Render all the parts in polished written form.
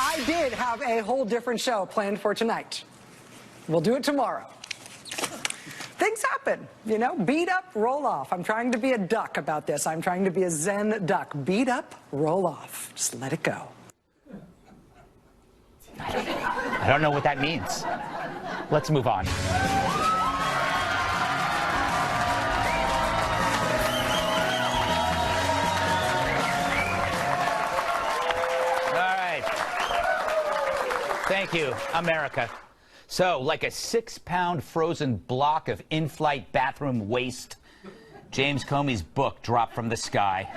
I did have a whole different show planned for tonight. We'll do it tomorrow. Things happen, you know, beat up, roll off. I'm trying to be a duck about this. I'm trying to be a Zen duck. Beat up, roll off. Just let it go. I don't know what that means. Let's move on. All right. Thank you, America. So, like a 6-pound frozen block of in-flight bathroom waste, James Comey's book dropped from the sky.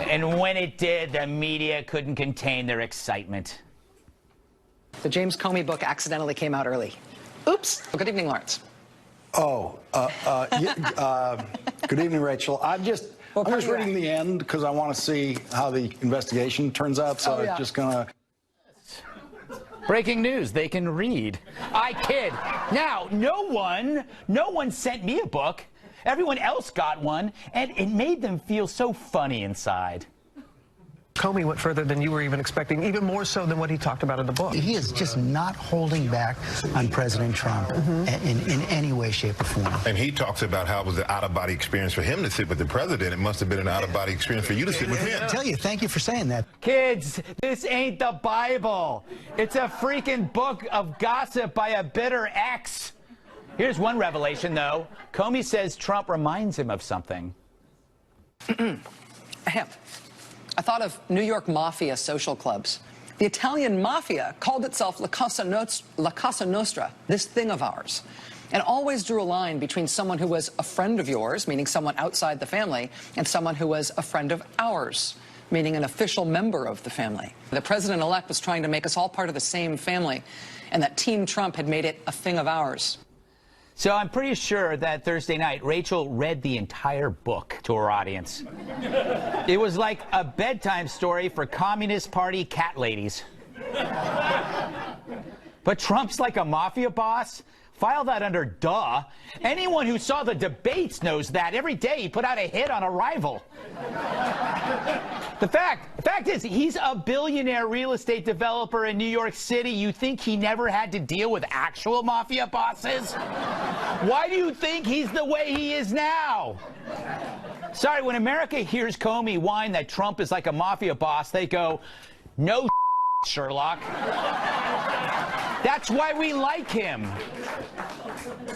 And when it did, the media couldn't contain their excitement. The James Comey book accidentally came out early. Oops. Good evening, Lawrence. Oh, good evening, Rachel. I'm just reading the end because I want to see how the investigation turns out. So I'm just gonna. Breaking news, they can read. I kid. Now, no one sent me a book. Everyone else got one, and it made them feel so funny inside. Comey went further than you were even expecting, even more so than what he talked about in the book. He is just not holding back on President Trump in any way, shape, or form. And he talks about how it was an out-of-body experience for him to sit with the president. It must have been an out-of-body experience for you to sit with him. I tell you, thank you for saying that. Kids, this ain't the Bible. It's a freaking book of gossip by a bitter ex. Here's one revelation, though. Comey says Trump reminds him of something. I thought of New York mafia social clubs. The Italian mafia called itself La Cosa Nostra, this thing of ours, and always drew a line between someone who was a friend of yours, meaning someone outside the family, and someone who was a friend of ours, meaning an official member of the family. The president-elect was trying to make us all part of the same family, and that Team Trump had made it a thing of ours. So I'm pretty sure that Thursday night, Rachel read the entire book to her audience. It was like a bedtime story for Communist Party cat ladies. But Trump's like a mafia boss? File that under duh. Anyone who saw the debates knows that. Every day he put out a hit on a rival. The fact is, he's a billionaire real estate developer in New York City. You think he never had to deal with actual mafia bosses? Why do you think he's the way he is now? Sorry, when America hears Comey whine that Trump is like a mafia boss, they go, no Sherlock. That's why we like him.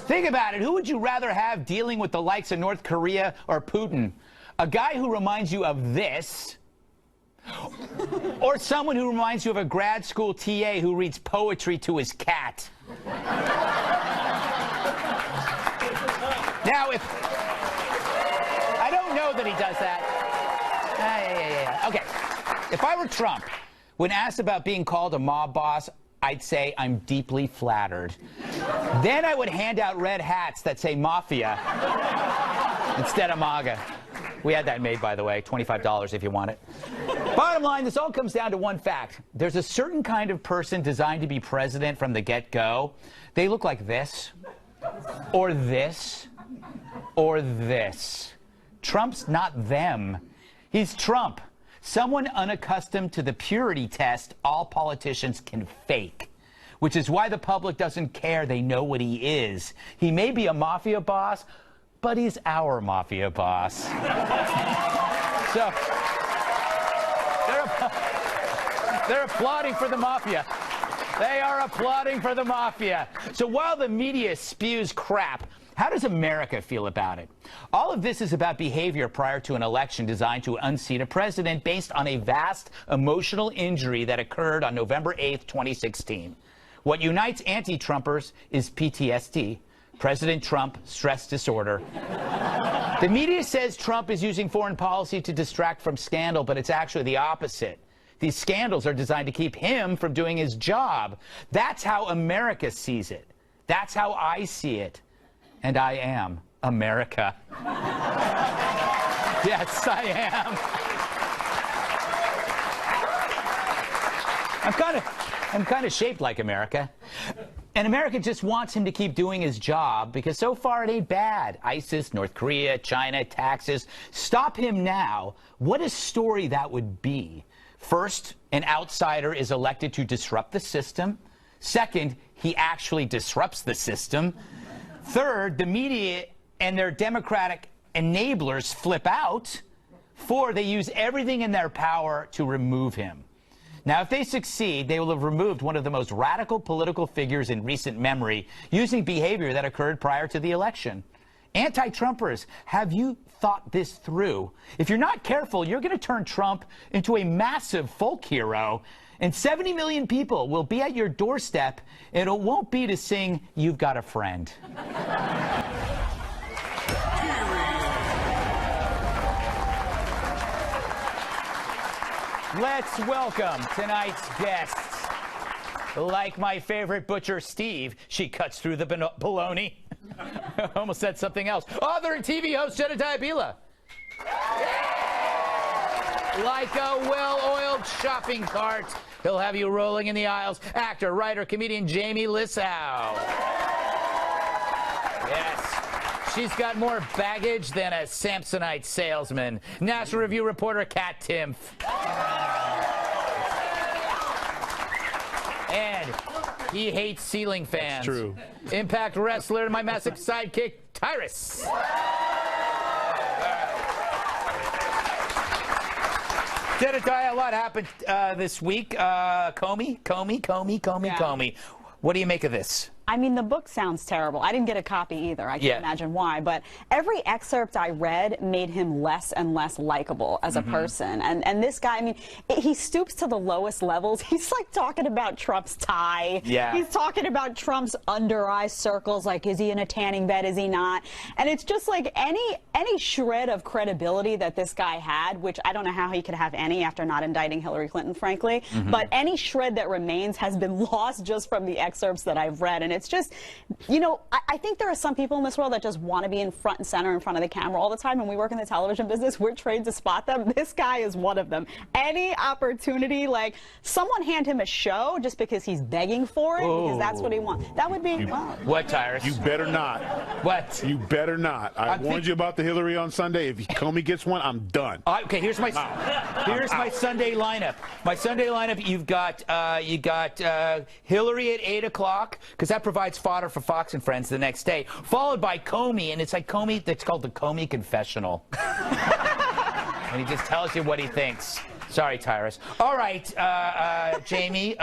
Think about it. Who would you rather have dealing with the likes of North Korea or Putin? A guy who reminds you of this, or someone who reminds you of a grad school TA who reads poetry to his cat? Now, if I don't know that he does that. Okay. If I were Trump, when asked about being called a mob boss, I'd say I'm deeply flattered. Then I would hand out red hats that say mafia instead of MAGA. We had that made, by the way, $25 if you want it. Bottom line, this all comes down to one fact. There's a certain kind of person designed to be president from the get-go. They look like this, or this, or this. Trump's not them. He's Trump. Someone unaccustomed to the purity test all politicians can fake, which is why the public doesn't care. They know what he is. He may be a mafia boss, but he's our mafia boss. So they're applauding for the mafia. They are applauding for the mafia. So while the media spews crap, how does America feel about it? All of this is about behavior prior to an election designed to unseat a president based on a vast emotional injury that occurred on November 8th, 2016. What unites anti-Trumpers is PTSD, President Trump stress disorder. The media says Trump is using foreign policy to distract from scandal, but it's actually the opposite. These scandals are designed to keep him from doing his job. That's how America sees it. That's how I see it. And I am America. Yes, I am. I'm kind of shaped like America. And America just wants him to keep doing his job because so far it ain't bad. ISIS, North Korea, China, taxes. Stop him now. What a story that would be. First, an outsider is elected to disrupt the system. Second, he actually disrupts the system. Third, the media and their Democratic enablers flip out. Four, they use everything in their power to remove him. Now, if they succeed, they will have removed one of the most radical political figures in recent memory using behavior that occurred prior to the election. Anti-Trumpers, have you thought this through? If you're not careful, you're going to turn Trump into a massive folk hero, and 70 million people will be at your doorstep, and it won't be to sing "You've Got a Friend." Let's welcome tonight's guest. Like my favorite butcher, Steve, she cuts through the bologna. Almost said something else. Author and TV host, Jedediah Bila. Like a well-oiled shopping cart, he'll have you rolling in the aisles. Actor, writer, comedian Jamie Lissow. Yes. She's got more baggage than a Samsonite salesman. National Review reporter Katherine Timpf. And he hates ceiling fans. That's true. Impact wrestler, my massive sidekick, Tyrus. Jedediah, a lot happened this week. Comey. What do you make of this? I mean, the book sounds terrible. I didn't get a copy either. I can't imagine why. But every excerpt I read made him less and less likable as a person. And this guy, I mean, he stoops to the lowest levels. He's like talking about Trump's tie. Yeah. He's talking about Trump's under eye circles. Like, is he in a tanning bed? Is he not? And it's just like any shred of credibility that this guy had, which I don't know how he could have any after not indicting Hillary Clinton, frankly. But any shred that remains has been lost just from the excerpts that I've read. And it's just, you know, I think there are some people in this world that just want to be in front and center in front of the camera all the time. And we work in the television business, we're trained to spot them. This guy is one of them. Any opportunity, like someone hand him a show just because he's begging for it, because that's what he wants. That would be, wow. What, Tyrus? You better not. What? You better not. I warned you about the Hillary on Sunday. If Comey gets one, I'm done. Okay, here's my Sunday lineup. My Sunday lineup, you got Hillary at 8 o'clock, because that provides fodder for Fox and Friends the next day, followed by Comey, and it's like Comey, it's called the Comey Confessional. And he just tells you what he thinks. Sorry, Tyrus. All right, Jamie.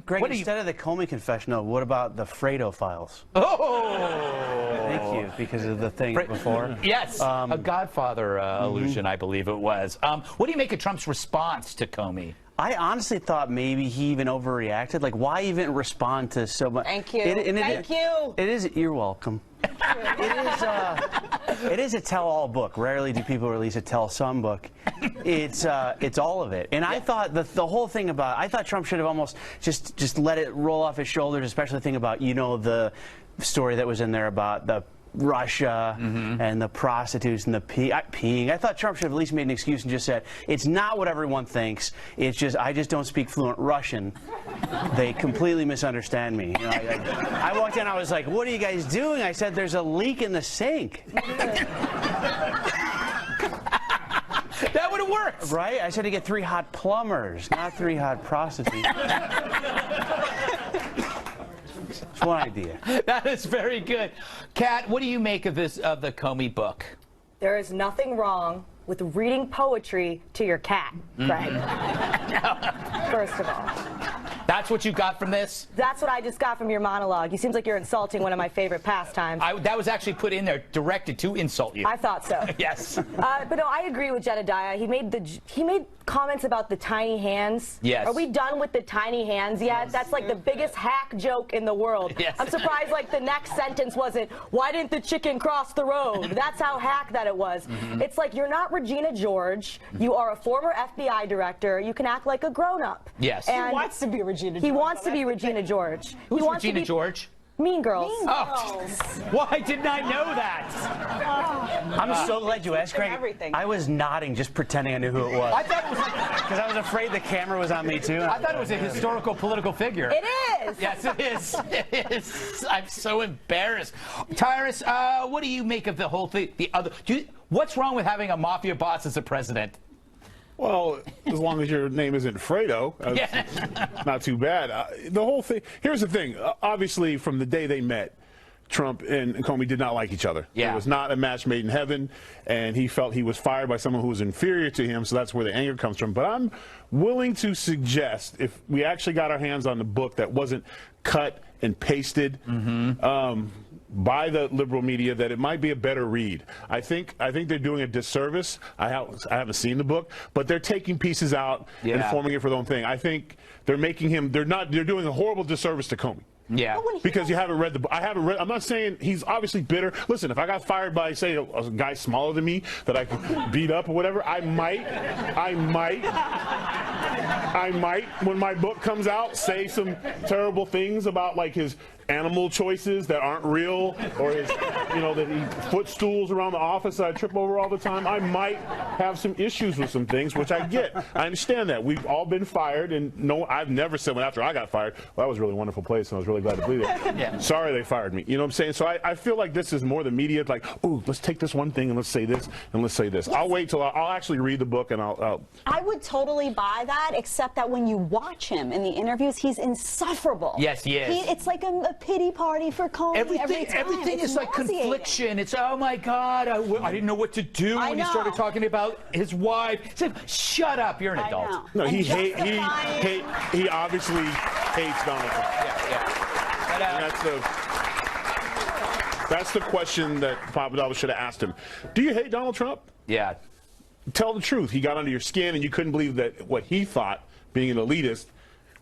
Greg, instead of the Comey Confessional, what about the Fredo files? Oh! Thank you, because of the thing before. Yes, a Godfather allusion, I believe it was. What do you make of Trump's response to Comey? I honestly thought maybe he even overreacted. Like, why even respond to so much? Thank you. Thank you. It is. You're welcome. It is a tell-all book. Rarely do people release a tell-some book. It's all of it. And I thought the whole thing about, I thought Trump should have almost just let it roll off his shoulders, especially the thing about, you know, the story that was in there about the Russia and the prostitutes and the peeing. I thought Trump should have at least made an excuse and just said, it's not what everyone thinks. It's just, I just don't speak fluent Russian. They completely misunderstand me. You know, I walked in, I was like, what are you guys doing? I said, there's a leak in the sink. That would have worked. Right? I said to get 3 hot plumbers, not 3 hot prostitutes. It's one idea. That is very good. Kat, what do you make of this, of the Comey book? There is nothing wrong with reading poetry to your cat, Greg. First of all. That's what you got from this? That's what I just got from your monologue. You seems like you're insulting one of my favorite pastimes. That was actually put in there, directed to insult you. I thought so. Yes. But no, I agree with Jedediah. He made comments about the tiny hands. Yes. Are we done with the tiny hands yet? That's like the biggest hack joke in the world. Yes. I'm surprised like the next sentence wasn't, why didn't the chicken cross the road? That's how hack that it was. It's like, you're not Regina George. You are a former FBI director. You can act like a grown-up. Yes. And he wants to be Regina George. He wants to be Regina George. Who's Regina George? Mean Girls. Well, I did not know that. I'm so glad you asked, Greg. Everything. I was nodding, just pretending I knew who it was. I thought it was like, Because I was afraid the camera was on me, too. I thought it was a historical political figure. It is. Yes, it is. It is. I'm so embarrassed. Tyrus, what do you make of the whole thing? What's wrong with having a mafia boss as a president? Well, as long as your name isn't Fredo, not too bad. The whole thing, here's the thing. Obviously, from the day they met, Trump and Comey did not like each other. Yeah. It was not a match made in heaven, and he felt he was fired by someone who was inferior to him, so that's where the anger comes from. But I'm willing to suggest, if we actually got our hands on the book that wasn't cut and pasted, by the liberal media, that it might be a better read. I think they're doing a disservice. I haven't seen the book, but they're taking pieces out and forming it for their own thing. I think they're making him. They're doing a horrible disservice to Comey. Yeah. Because you haven't read the book. I haven't read. I'm not saying he's obviously bitter. Listen, if I got fired by, say, a guy smaller than me that I could beat up or whatever, I might, when my book comes out, say some terrible things about, like, his animal choices that aren't real, or his, that he footstools around the office that I trip over all the time. I might have some issues with some things, which I get. I understand that. We've all been fired, and no, I've never said when after I got fired, well, that was a really wonderful place, and I was really glad to be there. Yeah. Sorry they fired me. You know what I'm saying? So I feel like this is more the media, like, oh, let's take this one thing and let's say this and let's say this. Yes. I'll wait till I'll actually read the book, and I'll I would totally buy that, except that when you watch him in the interviews, he's insufferable. Yes, he is. It's like a pity party for Comey Everything it's is like confliction. It's, oh my God, I didn't know what to do when he started talking about his wife. It's like, shut up, you're an adult. No, he obviously hates Donald Trump. Yeah. And that's the question that Papadopoulos should have asked him. Do you hate Donald Trump? Yeah. Tell the truth. He got under your skin, and you couldn't believe that what he thought, being an elitist,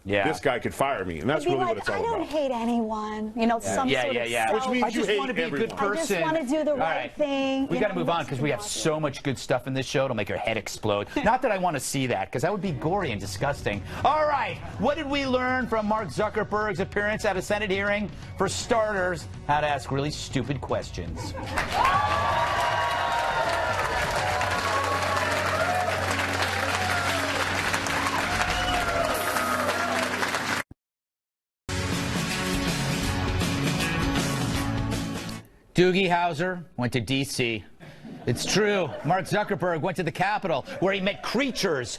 this guy could fire me, and that's really what it's all about. I don't hate anyone. Some sort of Which means I just want to be a good person. I just want to do the right thing. We got to move on because we have so much good stuff in this show. It'll make your head explode. Not that I want to see that, because that would be gory and disgusting. All right, what did we learn from Mark Zuckerberg's appearance at a Senate hearing? For starters, how to ask really stupid questions. Doogie Howser went to D.C. It's true. Mark Zuckerberg went to the Capitol, where he met creatures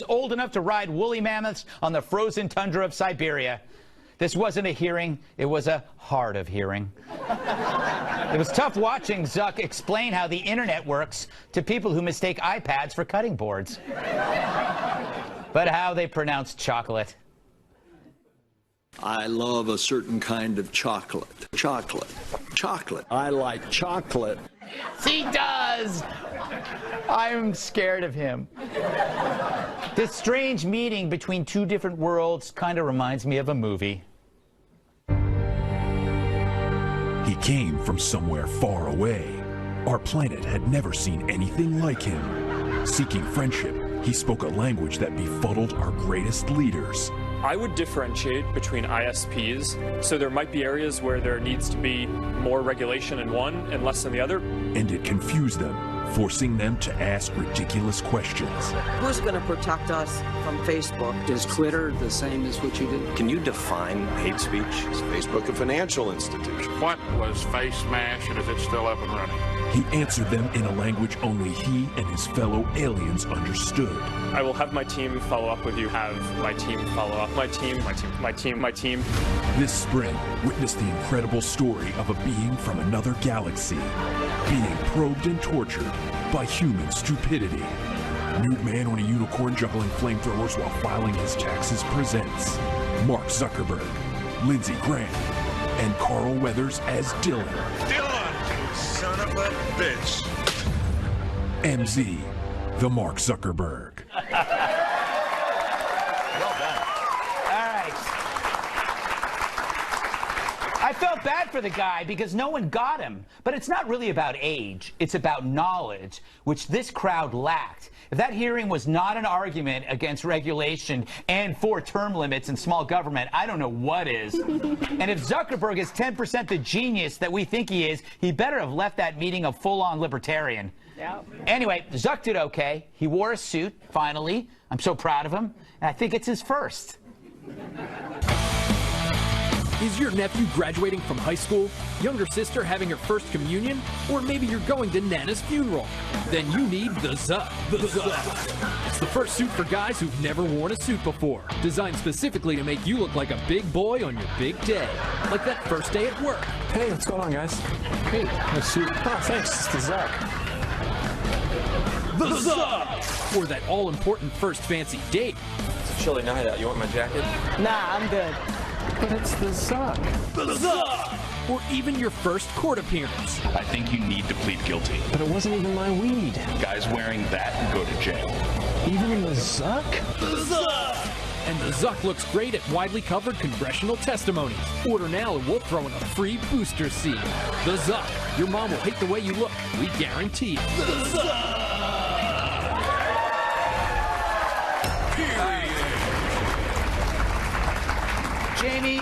old enough to ride woolly mammoths on the frozen tundra of Siberia. This wasn't a hearing. It was a hard of hearing. It was tough watching Zuck explain how the internet works to people who mistake iPads for cutting boards. But how they pronounce chocolate. I love a certain kind of chocolate. Chocolate. I like chocolate. He does. I'm scared of him. This strange meeting between two different worlds kind of reminds me of a movie. He came from somewhere far away. Our planet had never seen anything like him. Seeking friendship, he spoke a language that befuddled our greatest leaders. I would differentiate between ISPs, so there might be areas where there needs to be more regulation in one and less in the other. And it confused them, forcing them to ask ridiculous questions. Who's going to protect us from Facebook? Is Twitter the same as what you did? Can you define hate speech? Is Facebook a financial institution? What was Face Smash, and is it still up and running? He answered them in a language only he and his fellow aliens understood. I will have my team follow up with you, have my team follow up, my team. This spring, witness the incredible story of a being from another galaxy, being probed and tortured by human stupidity. Nude man on a unicorn juggling flamethrowers while filing his taxes presents Mark Zuckerberg, Lindsey Graham, and Carl Weathers as Dylan. Dylan, son of a bitch. MZ, the Mark Zuckerberg. Well done. All right. I I felt bad for the guy because no one got him. But it's not really about age. It's about knowledge, which this crowd lacked. If that hearing was not an argument against regulation and for term limits in small government, I don't know what is. And if Zuckerberg is 10% the genius that we think he is, he better have left that meeting a full-on libertarian. Yep. Anyway, Zuck did okay. He wore a suit, finally. I'm so proud of him. And I think it's his first. Is your nephew graduating from high school? Younger sister having her first communion? Or maybe you're going to Nana's funeral? Then you need the Zuck. The Zuck. It's the first suit for guys who've never worn a suit before. Designed specifically to make you look like a big boy on your big day. Like that first day at work. Hey, what's going on, guys? Hey, nice suit. Oh, thanks. It's the Zuck. The Zuck! Or that all-important first fancy date. It's a chilly night out. You want my jacket? Nah, I'm good. But it's the Zuck. The Zuck! Or even your first court appearance. I think you need to plead guilty. But it wasn't even my weed. Guys wearing that go to jail. Even in the Zuck? The Zuck! And the Zuck looks great at widely covered congressional testimonies. Order now and we'll throw in a free booster seat. The Zuck. Your mom will hate the way you look. We guarantee it. The Zuck! Jamie,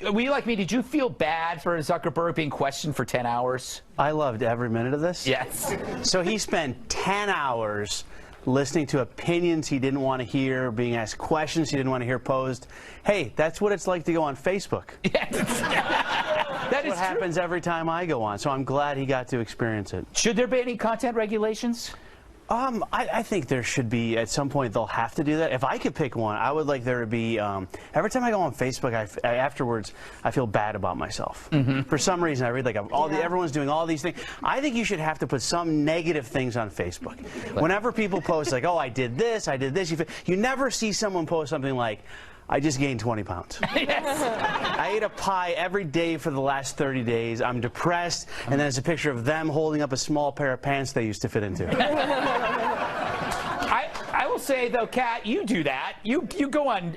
were you like me? Did you feel bad for Zuckerberg being questioned for 10 hours? I loved every minute of this. Yes. So he spent 10 hours listening to opinions he didn't want to hear, being asked questions he didn't want to hear posed. Hey, that's what it's like to go on Facebook. Yes. That's what happens every time I go on, so I'm glad he got to experience it. Should there be any content regulations? I think there should be, at some point, they'll have to do that. If I could pick one, I would like there to be, every time I go on Facebook, afterwards, I feel bad about myself. For some reason, I read, like, everyone's doing all these things. I think you should have to put some negative things on Facebook. Whenever people post, like, oh, I did this, you never see someone post something like, I just gained 20 pounds. Yes. I ate a pie every day for the last 30 days. I'm depressed. And then there's a picture of them holding up a small pair of pants they used to fit into. I will say, though, Kat, you do that. You go on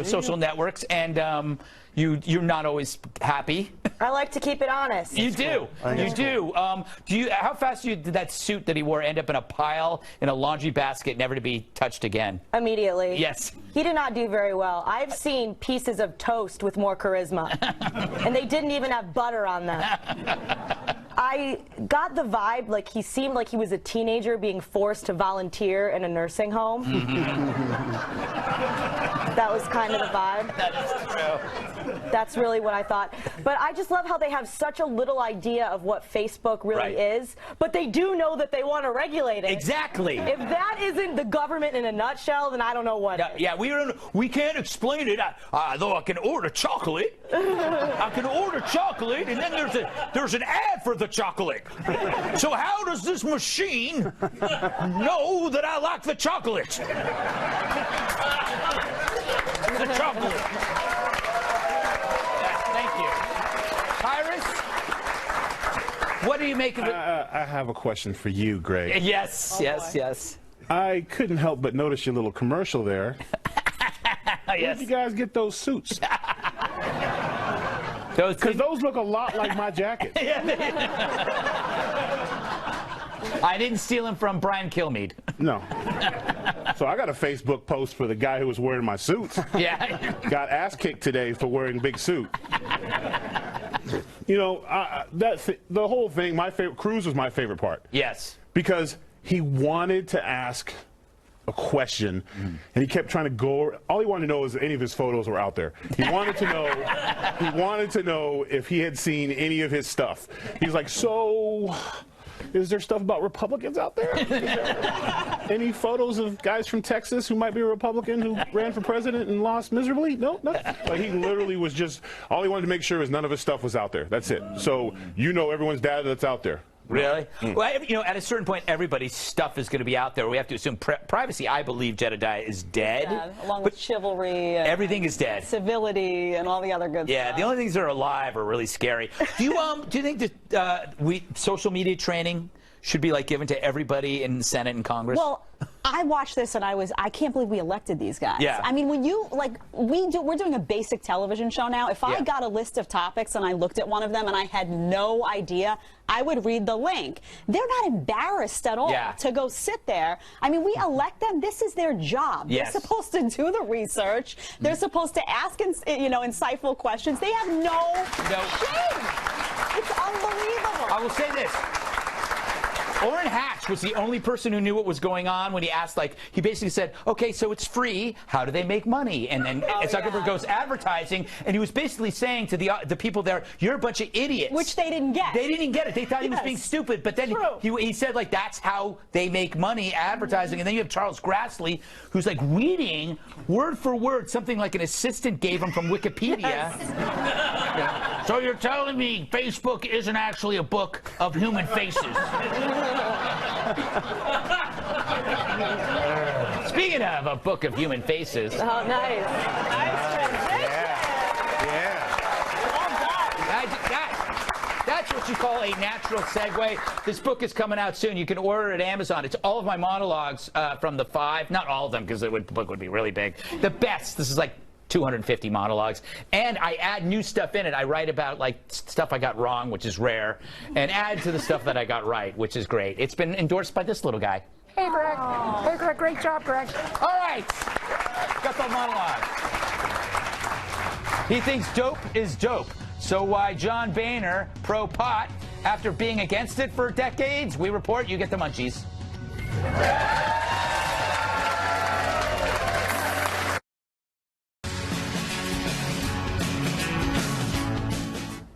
social networks, and you're not always happy. I like to keep it honest. You do. You do. How fast did that suit that he wore end up in a pile in a laundry basket, never to be touched again? Immediately. Yes. He did not do very well. I've seen pieces of toast with more charisma, and they didn't even have butter on them. I got the vibe like he seemed like he was a teenager being forced to volunteer in a nursing home. That was kind of the vibe. That is true. That's really what I thought. But I just love how they have such a little idea of what Facebook really is, but they do know that they want to regulate it. Exactly. If that isn't the government in a nutshell, then I don't know what is. Yeah, we can't explain it. Though I can order chocolate. I can order chocolate, and then there's an ad for the chocolate. So how does this machine know that I like the chocolate? The chocolate. Yes, thank you. Tyrus, what do you make of it? I have a question for you, Greg. Yes, yes. I couldn't help but notice your little commercial there. Where did you guys get those suits? Because those look a lot like my jacket. I didn't steal them from Brian Kilmeade. No. So I got a Facebook post for the guy who was wearing my suits. Yeah. Got ass kicked today for wearing big suit. You know, the whole thing, Cruz was my favorite part. Yes. Because he wanted to ask a question, and he kept trying to go. All he wanted to know is if any of his photos were out there. He wanted to know. He wanted to know if he had seen any of his stuff. He's like, so, is there stuff about Republicans out there? Any photos of guys from Texas who might be a Republican who ran for president and lost miserably? No, nothing. Like, he literally was just, all he wanted to make sure is none of his stuff was out there. That's it. So you know everyone's data that's out there. Really? Well, you know, at a certain point, everybody's stuff is going to be out there. We have to assume privacy. I believe Jedediah is dead. Yeah, along with chivalry. And everything is dead. Civility and all the other good stuff. Yeah, the only things that are alive are really scary. Do you think that social media training should be like given to everybody in the Senate and Congress? Well, I watched this and I can't believe we elected these guys. Yeah. I mean, when you, like, we're doing a basic television show now. If I got a list of topics and I looked at one of them and I had no idea, I would read the link. They're not embarrassed at all to go sit there. I mean, we elect them. This is their job. Yes. They're supposed to do the research. They're supposed to ask, insightful questions. They have no shame. It's unbelievable. I will say this. Orrin Hatch was the only person who knew what was going on when he asked, like, he basically said, okay, so it's free, how do they make money? And then Zuckerberg goes advertising, and he was basically saying to the people there, you're a bunch of idiots. Which they didn't get. They didn't get it. They thought he was being stupid, but then he said, like, that's how they make money, advertising. And then you have Charles Grassley, who's, like, reading word for word something like an assistant gave him from Wikipedia. So you're telling me Facebook isn't actually a book of human faces? Speaking of a book of human faces. Oh, nice. Nice transition. That's what you call a natural segue. This book is coming out soon. You can order it at Amazon. It's all of my monologues from the 5. Not all of them, because the book would be really big. The best. This is like 250 monologues, and I add new stuff in it. I write about like stuff I got wrong, which is rare, and add to the stuff that I got right, which is great. It's been endorsed by this little guy. Hey, Greg. Hey, Greg. Great job, Greg. All right. Gutfeld Monologue. He thinks dope is dope. So why John Boehner pro-pot after being against it for decades? We report. You get the munchies.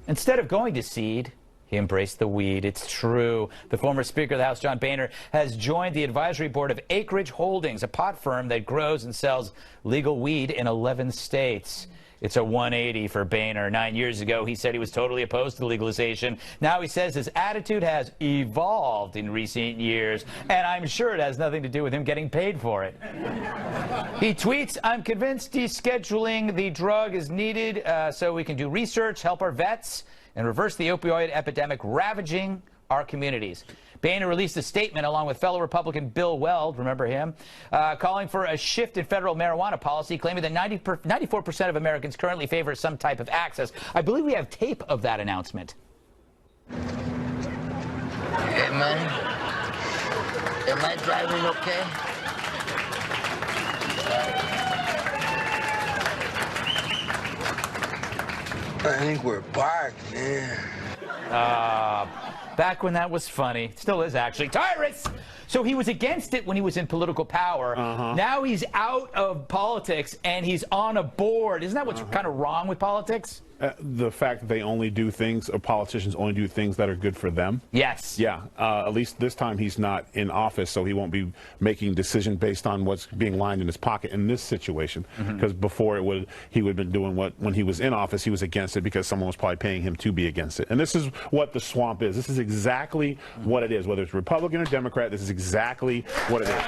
Instead of going to seed, he embraced the weed. It's true. The former Speaker of the House, John Boehner, has joined the advisory board of Acreage Holdings, a pot firm that grows and sells legal weed in 11 states. It's a 180 for Boehner. 9 years ago, he said he was totally opposed to legalization. Now he says his attitude has evolved in recent years, and I'm sure it has nothing to do with him getting paid for it. He tweets, I'm convinced descheduling the drug is needed so we can do research, help our vets, and reverse the opioid epidemic ravaging our communities. Boehner released a statement along with fellow Republican Bill Weld, remember him, calling for a shift in federal marijuana policy, claiming that 94% of Americans currently favor some type of access. I believe we have tape of that announcement. Hey, man. Am I driving okay? I think we're parked, man. Back when that was funny. Still is, actually. Tyrus! So he was against it when he was in political power. Now he's out of politics, and he's on a board. Isn't that what's kind of wrong with politics? The fact that they only do things, or politicians only do things that are good for them. Yes. Yeah. At least this time he's not in office, so he won't be making decisions based on what's being lined in his pocket in this situation. Because before he would have been doing when he was in office, he was against it because someone was probably paying him to be against it. And this is what the swamp is. This is exactly what it is. Whether it's Republican or Democrat, this is exactly what it is.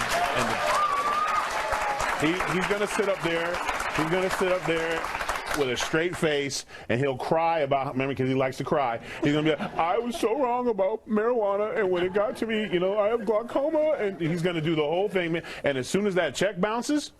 And he's going to sit up there. He's going to sit up there with a straight face, and he'll cry about, remember, because he likes to cry. He's going to be like, I was so wrong about marijuana, and when it got to me, I have glaucoma, and he's going to do the whole thing. And as soon as that check bounces,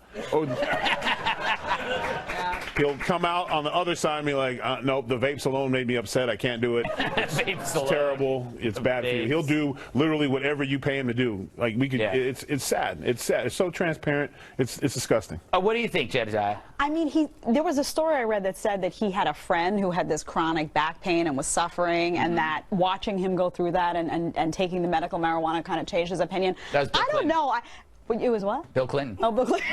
he'll come out on the other side and be like, nope, the vapes alone made me upset. I can't do it. It's terrible. It's bad for you. He'll do literally whatever you pay him to do. Like, we could. It's sad. It's sad. It's so transparent. It's disgusting. What do you think, Jedediah? I mean, there was a story I read that said that he had a friend who had this chronic back pain and was suffering, and that watching him go through that and taking the medical marijuana kind of changed his opinion. That was Bill Clinton. Don't know. It was what? Bill Clinton. Oh, Bill Clinton.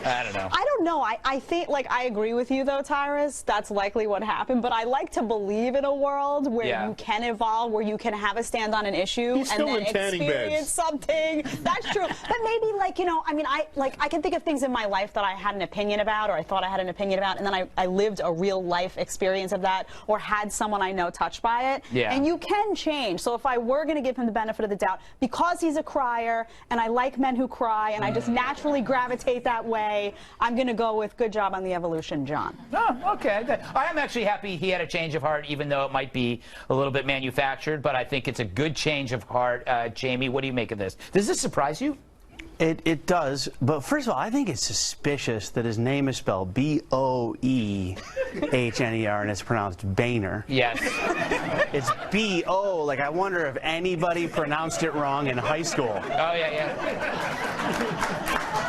I don't know. I don't know. I think, like, I agree with you, though, Tyrus. That's likely what happened. But I like to believe in a world where you can evolve, where you can have a stand on an issue and then experience something. That's true. But maybe, like, like, you know, I mean, I can think of things in my life that I had an opinion about, or I thought I had an opinion about, and then I lived a real life experience of that, or had someone I know touched by it. Yeah. And you can change. So if I were going to give him the benefit of the doubt, because he's a crier, and I like men who cry, and I just naturally gravitate that way, I'm going to go with good job on the evolution, John. Oh, okay. I am actually happy he had a change of heart, even though it might be a little bit manufactured, but I think it's a good change of heart. Jamie, what do you make of this? Does this surprise you? It does, but first of all, I think it's suspicious that his name is spelled B-O-E-H-N-E-R and it's pronounced Boehner. Yes. It's B-O, like I wonder if anybody pronounced it wrong in high school. Oh, yeah.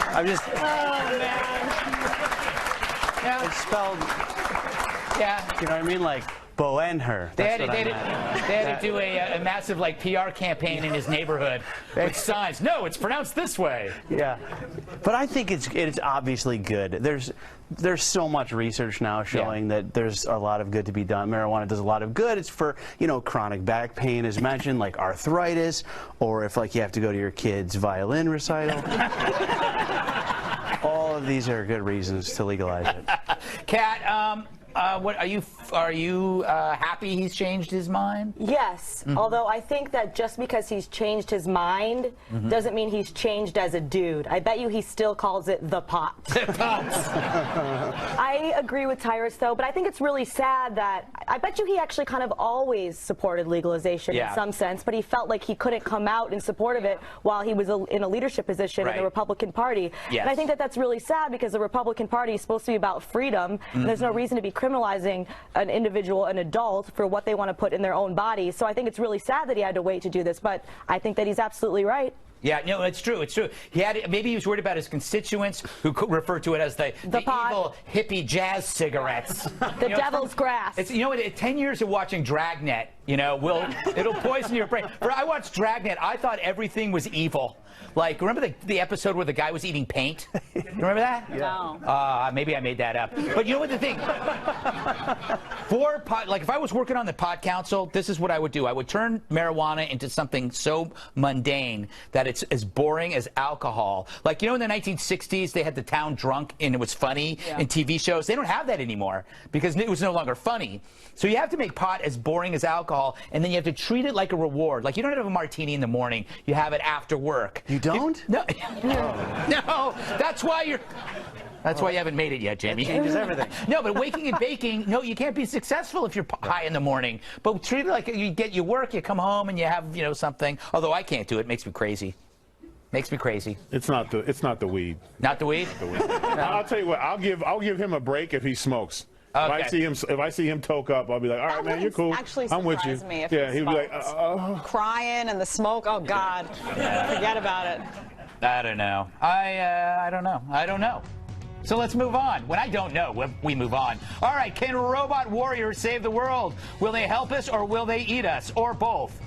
I'm just... Oh, man. Yeah. It's spelled... Yeah. You know what I mean? Like... Boehner. They had to do a massive like PR campaign in his neighborhood with signs. No, it's pronounced this way. Yeah, but I think it's obviously good. There's so much research now showing that there's a lot of good to be done. Marijuana does a lot of good. It's for, you know, chronic back pain, as mentioned, like arthritis, or if like you have to go to your kid's violin recital. All of these are good reasons to legalize it. Kat, what are you happy he's changed his mind? Yes, although I think that just because he's changed his mind doesn't mean he's changed as a dude. I bet you he still calls it the pot. I agree with Tyrus though, but I think it's really sad that I bet you he actually kind of always supported legalization in some sense, but he felt like he couldn't come out in support of it while he was in a leadership position in the Republican Party. Yes. And I think that that's really sad because the Republican Party is supposed to be about freedom, and there's no reason to be criminalizing an individual, an adult, for what they want to put in their own body. So I think it's really sad that he had to wait to do this, but I think that he's absolutely right. Yeah, no, it's true. It's true. Maybe he was worried about his constituents who could refer to it as the evil hippie jazz cigarettes. The devil's grass. It's, you know what? 10 years of watching Dragnet, you know, it'll poison your brain. I watched Dragnet. I thought everything was evil. Like, remember the episode where the guy was eating paint? You remember that? No. Maybe I made that up. But you know what the thing? Like, if I was working on the Pot Council, this is what I would do. I would turn marijuana into something so mundane that it's as boring as alcohol. Like, you know, in the 1960s, they had the town drunk and it was funny in TV shows. They don't have that anymore because it was no longer funny. So you have to make pot as boring as alcohol, and then you have to treat it like a reward. Like, you don't have a martini in the morning. You have it after work. You don't? No. No. That's why you haven't made it yet, Jamie. That changes everything. No, but waking and baking, no, you can't be successful if you're high in the morning. But treat it like you work, you come home, and you have, you know, something. Although I can't do it. It makes me crazy. Makes me crazy. It's not the weed. Not the weed? No. I'll tell you what. I'll give him a break if he smokes. Okay. If I see him toke up, I'll be like, all right, man, you're cool. Actually, I'm with you. Me if yeah, he'd be like, crying and the smoke. Oh God, forget about it. I don't know. I don't know. I don't know. So let's move on. When I don't know, we move on. All right, can robot warriors save the world? Will they help us or will they eat us? Or both?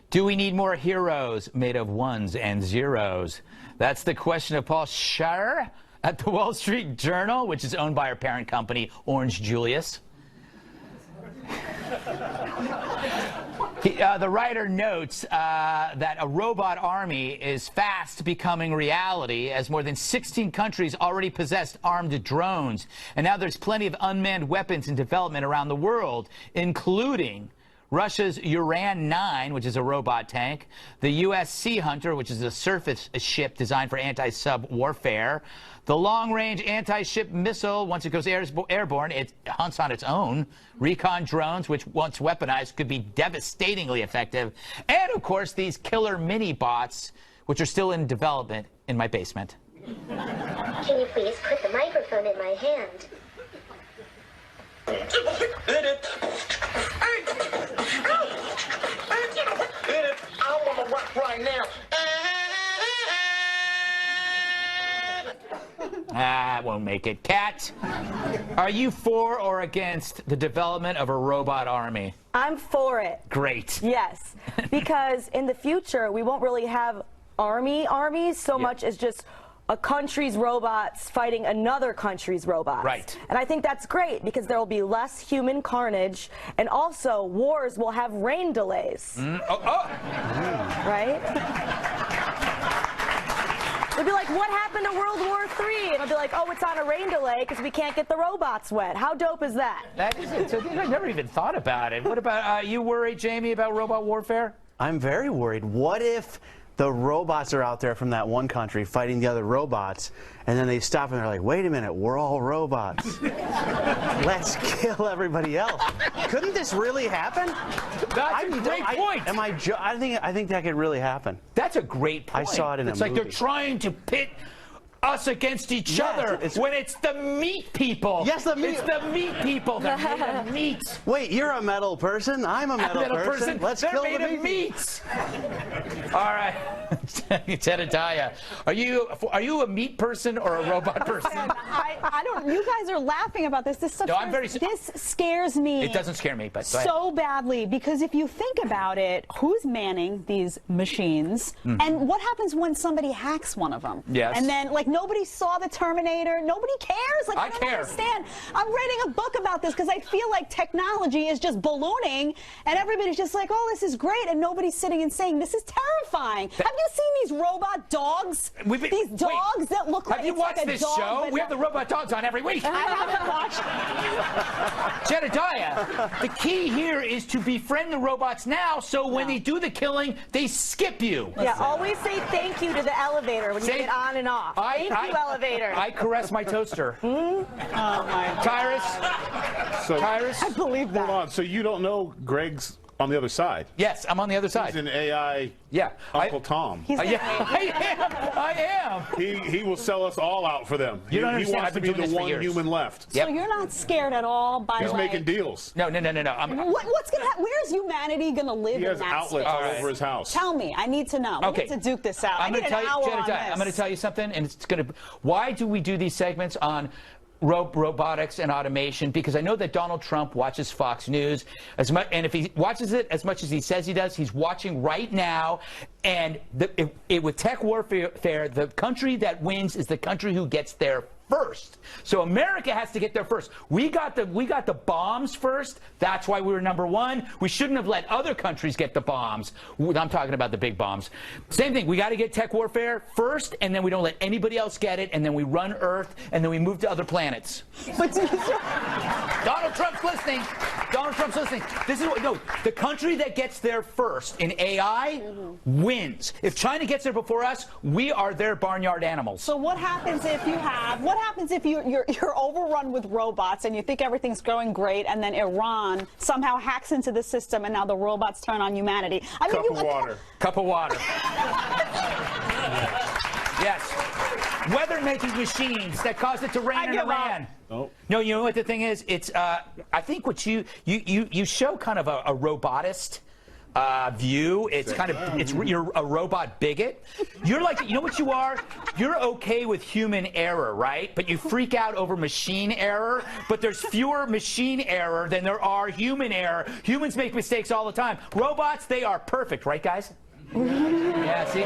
Do we need more heroes made of ones and zeros? That's the question of Paul Scherer at the Wall Street Journal, which is owned by our parent company, Orange Julius. The writer notes that a robot army is fast becoming reality, as more than 16 countries already possess armed drones. And now there's plenty of unmanned weapons in development around the world, including Russia's Uran-9, which is a robot tank, the U.S. Sea Hunter, which is a surface ship designed for anti-sub warfare, the long-range anti-ship missile, once it goes airborne, it hunts on its own, recon drones, which once weaponized could be devastatingly effective, and, of course, these killer mini-bots, which are still in development in my basement. Can you please put the microphone in my hand? I want to rock right now. I won't make it. Kat, are you for or against the development of a robot army? I'm for it. Great. Yes, because in the future we won't really have armies so much as just a country's robots fighting another country's robots. Right. And I think that's great because there will be less human carnage, and also wars will have rain delays. Right? They'll be like, what happened to World War III? And I'll be like, oh, it's on a rain delay because we can't get the robots wet. How dope is that? That is it. So I never even thought about it. What about, you worried, Jamie, about robot warfare? I'm very worried. What if the robots are out there from that one country fighting the other robots, and then they stop and they're like, wait a minute, we're all robots. Let's kill everybody else. Couldn't this really happen? That's a great point. I think that could really happen. That's a great point. I saw it in a movie. It's like they're trying to pit us against each other when it's the meat people. Yes, the meat. It's the meat people. They're made of meat. Wait, you're a metal person? I'm a metal person. Let's They're kill made the of meat. All right. Jedediah, are you a meat person or a robot person? I don't. You guys are laughing about this. This stuff. No, this scares me. It doesn't scare me, but so badly, because if you think about it, who's manning these machines, and what happens when somebody hacks one of them? Yes. And then, like, nobody saw the Terminator. Nobody cares. Like, I don't understand. I'm writing a book about this because I feel like technology is just ballooning, and everybody's just like, oh, this is great, and nobody's sitting and saying, this is terrifying. Have you seen these robot dogs? These dogs that look like Have you watched this show? We have the robot dogs on every week. I haven't watched Jedediah, the key here is to befriend the robots now, so when they do the killing, they skip you. Yeah, always say thank you to the elevator when you get on and off. Thank you, elevator. I caress my toaster. Oh, my Tyrus? Tyrus? I believe that. Hold on. So you don't know Greg's on the other side? Yes, I'm on the other side. He's an AI Uncle Tom. I am. He will sell us all out for them. You don't he understand. wants I've to been be doing the this for one years. human left. So you're not scared at all by He's making deals. No. What's gonna happen? Where's humanity gonna live He has in that outlets space? all over his house. Tell me. I need to know. Okay. We need to duke this out. I'm I need going to an tell you, hour on Jedediah, this. I'm going to tell you something, and it's going to. Why do we do these segments on robotics and automation? Because I know that Donald Trump watches Fox News as much, and if he watches it as much as he says he does, he's watching right now. And with tech warfare, the country that wins is the country who gets there first. So America has to get there first. We got the bombs first. That's why we were #1. We shouldn't have let other countries get the bombs. I'm talking about the big bombs. Same thing. We got to get tech warfare first, and then we don't let anybody else get it, and then we run Earth, and then we move to other planets. Donald Trump's listening. Donald Trump's listening. This is the country that gets there first in AI wins. If China gets there before us, we are their barnyard animals. So what happens if you have? What happens if you're overrun with robots and you think everything's going great, and then Iran somehow hacks into the system, and now the robots turn on humanity? I mean, Cup of water. Yes. Weather-making machines that cause it to rain in Iran. Oh. No, you know what the thing is? It's I think what you show kind of a robotist view. It's kind of you're a robot bigot. You're like, you know what you are? You're okay with human error, right? But you freak out over machine error. But there's fewer machine error than there are human error. Humans make mistakes all the time. Robots, they are perfect, right, guys? Yeah, see?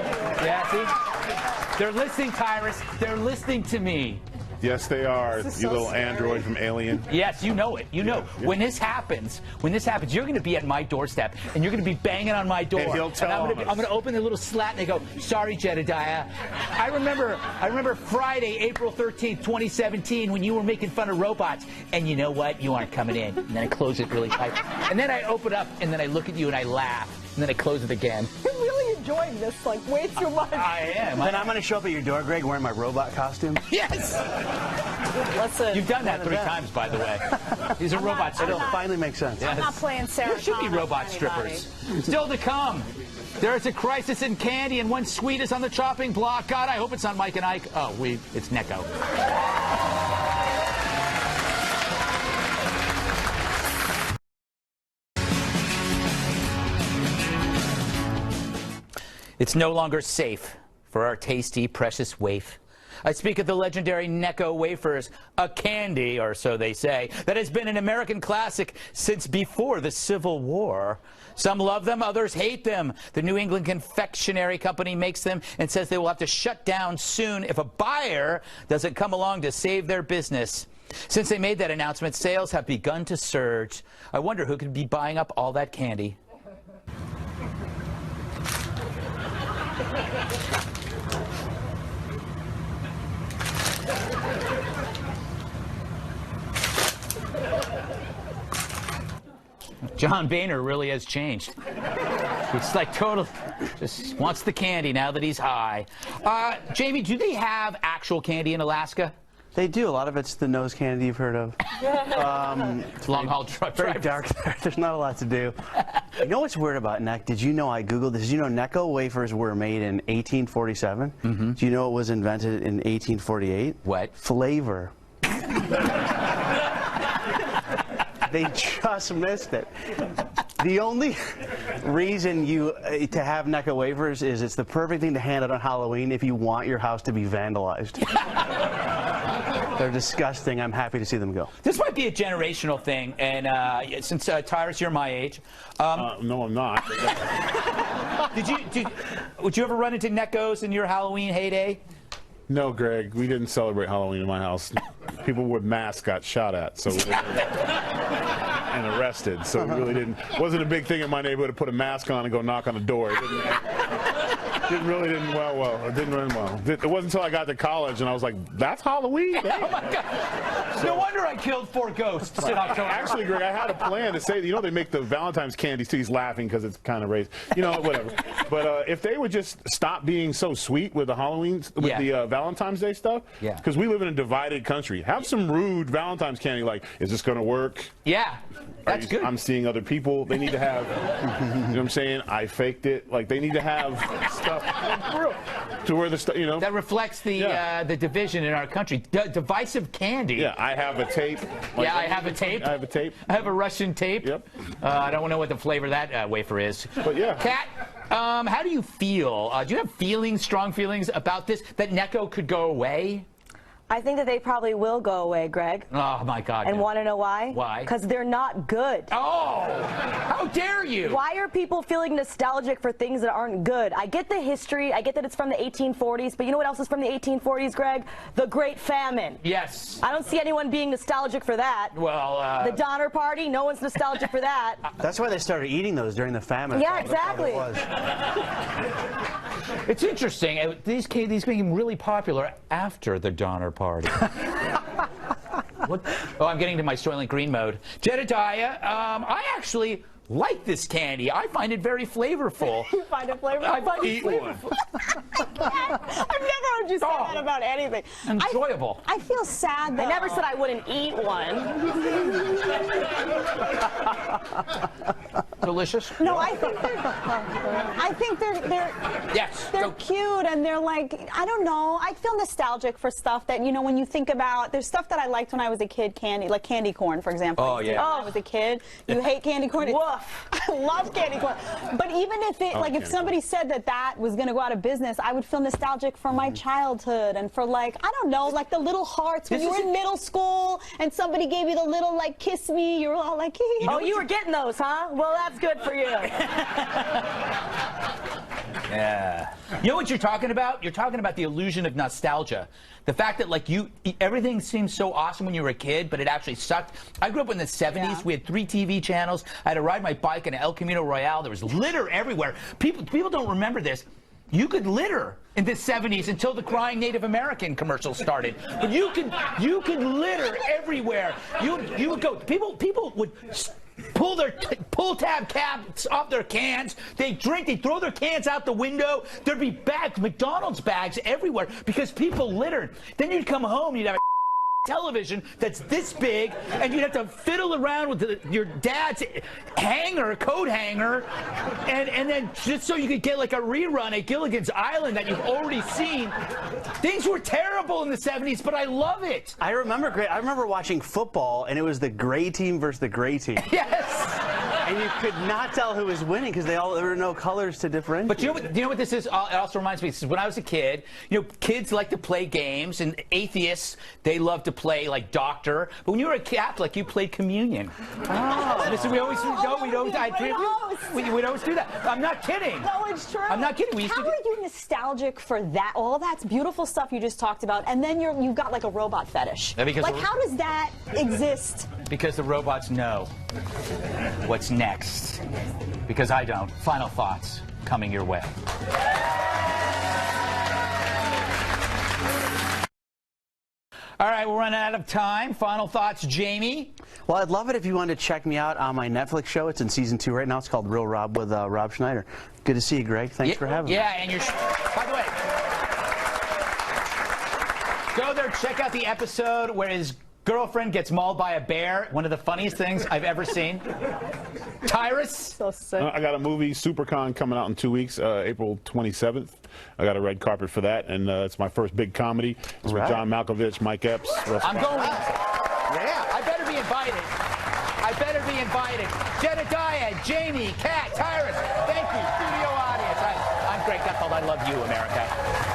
They're listening, Tyrus. They're listening to me. Yes, they are. You so little scary. android from Alien. Yes, you know it. You know. Yeah. When this happens, you're going to be at my doorstep, and you're going to be banging on my door. And he'll tell I'm going to open the little slat, and they go, "Sorry, Jedediah. I remember Friday, April 13th, 2017, when you were making fun of robots, and you know what? You aren't coming in." And then I close it really tight, and then I open up, and then I look at you, and I laugh, and then I close it again. You're really enjoying this, like, way too much. I am. Then I'm going to show up at your door, Greg, wearing my robot costume. Yes. Listen, You've done that 3 times, by the way. These are robots. It'll finally make sense. I'm not playing Sarah. There should be robot strippers. Still to come. There is a crisis in candy, and one sweet is on the chopping block. God, I hope it's on Mike and Ike. Oh, it's Necco. It's no longer safe for our tasty, precious waif. I speak of the legendary Necco wafers, a candy, or so they say, that has been an American classic since before the Civil War. Some love them, others hate them. The New England Confectionery Company makes them and says they will have to shut down soon if a buyer doesn't come along to save their business. Since they made that announcement, sales have begun to surge. I wonder who could be buying up all that candy. John Boehner really has changed. It's like total, just wants the candy now that he's high. Jamie, do they have actual candy in Alaska? They do. A lot of it's the nose candy you've heard of. It's long haul truck very dark there. There's not a lot to do. You know what's weird about Necco? Did you know, I Googled this, did you know Necco wafers were made in 1847? Mm-hmm. Do you know it was invented in 1848? What? Flavor. They just missed it. The only reason to have Necco wafers is it's the perfect thing to hand out on Halloween if you want your house to be vandalized. They're disgusting. I'm happy to see them go. This might be a generational thing, and since Tyrus, you're my age. No, I'm not. Would you ever run into Neccos in your Halloween heyday? No, Greg. We didn't celebrate Halloween in my house. People with masks got shot at, so and arrested. So it really wasn't a big thing in my neighborhood to put a mask on and go knock on the door. It really didn't it didn't run well. It wasn't until I got to college and I was like, that's Halloween? Oh my God. No wonder I killed 4 ghosts in October. Actually, Greg, I had a plan to say, they make the Valentine's candies too. He's laughing because it's kind of raised. Whatever. But if they would just stop being so sweet with the Halloween, with the Valentine's Day stuff, because we live in a divided country. Have some rude Valentine's candy like, is this going to work? Yeah. That's good. I'm seeing other people. They need to have, you know what I'm saying? I faked it. Like, they need to have stuff to where the stuff, that reflects the division in our country. Divisive candy. Yeah, I have a tape. Yeah, I have a tape. I have a tape. I have a Russian tape. Yep. I don't know what the flavor of that wafer is. But yeah. Kat, how do you feel? Do you have strong feelings about this, that Necco could go away? I think that they probably will go away, Greg. Oh, my God. And want to know why? Why? Because they're not good. Oh, how dare you? Why are people feeling nostalgic for things that aren't good? I get the history. I get that it's from the 1840s. But you know what else is from the 1840s, Greg? The Great Famine. Yes. I don't see anyone being nostalgic for that. Well, the Donner Party, no one's nostalgic for that. That's why they started eating those during the famine. Yeah, exactly. It's interesting. These candies became really popular after the Donner Party. What? Oh, I'm getting to my Soylent Green mode. Jedediah, I actually like this candy. I find it very flavorful. You find it flavorful? I find it flavorful. I've never heard you say that about anything. Enjoyable. I feel sad, though. I never said I wouldn't eat one. Delicious? No, I think they're yes, they're cute, and they're like, I don't know, I feel nostalgic for stuff that, when you think about, there's stuff that I liked when I was a kid, like candy corn, for example. Oh, yeah. When I was a kid. You hate candy corn? Woof. I love candy corn. But even if if somebody said that was going to go out of business, I would feel nostalgic for my childhood and for, I don't know, the little hearts when you were in middle school and somebody gave you the little, kiss me, you were all like, you were getting those, huh? Well, that's good for you. Yeah. You know what you're talking about? You're talking about the illusion of nostalgia. The fact that everything seems so awesome when you were a kid, but it actually sucked. I grew up in the 70s. Yeah. We had 3 TV channels. I had to ride my bike in El Camino Royale. There was litter everywhere. People don't remember this. You could litter in the 70s until the crying Native American commercial started. But you could litter everywhere. You would go. People would pull tab caps off their cans. They drink. They throw their cans out the window. There'd be bags, McDonald's bags everywhere because people littered. Then you'd come home. You'd have a television that's this big, and you'd have to fiddle around with your dad's coat hanger, and then just so you could get a rerun at Gilligan's Island that you've already seen. Things were terrible in the 70s, but I love it. I remember watching football, and it was the gray team versus the gray team. Yes. And you could not tell who was winning because there were no colors to differentiate. But do you know what this is? It also reminds me, this is when I was a kid, kids like to play games, and atheists, they love to play like doctor. But when you were a Catholic, you played communion. Oh. And this is, we always do that. I'm not kidding. No, it's true. I'm not kidding. How are you nostalgic for that? All that's beautiful stuff you just talked about, and then you've got like a robot fetish. Like, how does that exist? Because the robots know what's next. Because I don't. Final thoughts coming your way. All right, we're running out of time. Final thoughts, Jamie? Well, I'd love it if you wanted to check me out on my Netflix show. It's in season 2 right now. It's called Real Rob with Rob Schneider. Good to see you, Greg. Thanks for having me. Yeah, and by the way, go there, check out the episode where his girlfriend gets mauled by a bear. One of the funniest things I've ever seen. Tyrus? So sick. I got a movie, SuperCon, coming out in 2 weeks, April 27th. I got a red carpet for that, and it's my first big comedy. It's with John Malkovich, Mike Epps. I'm going. Yeah, I better be invited. Jedediah, Jamie, Kat, Tyrus, thank you. Studio audience. I'm Greg Gutfeld. I love you, America.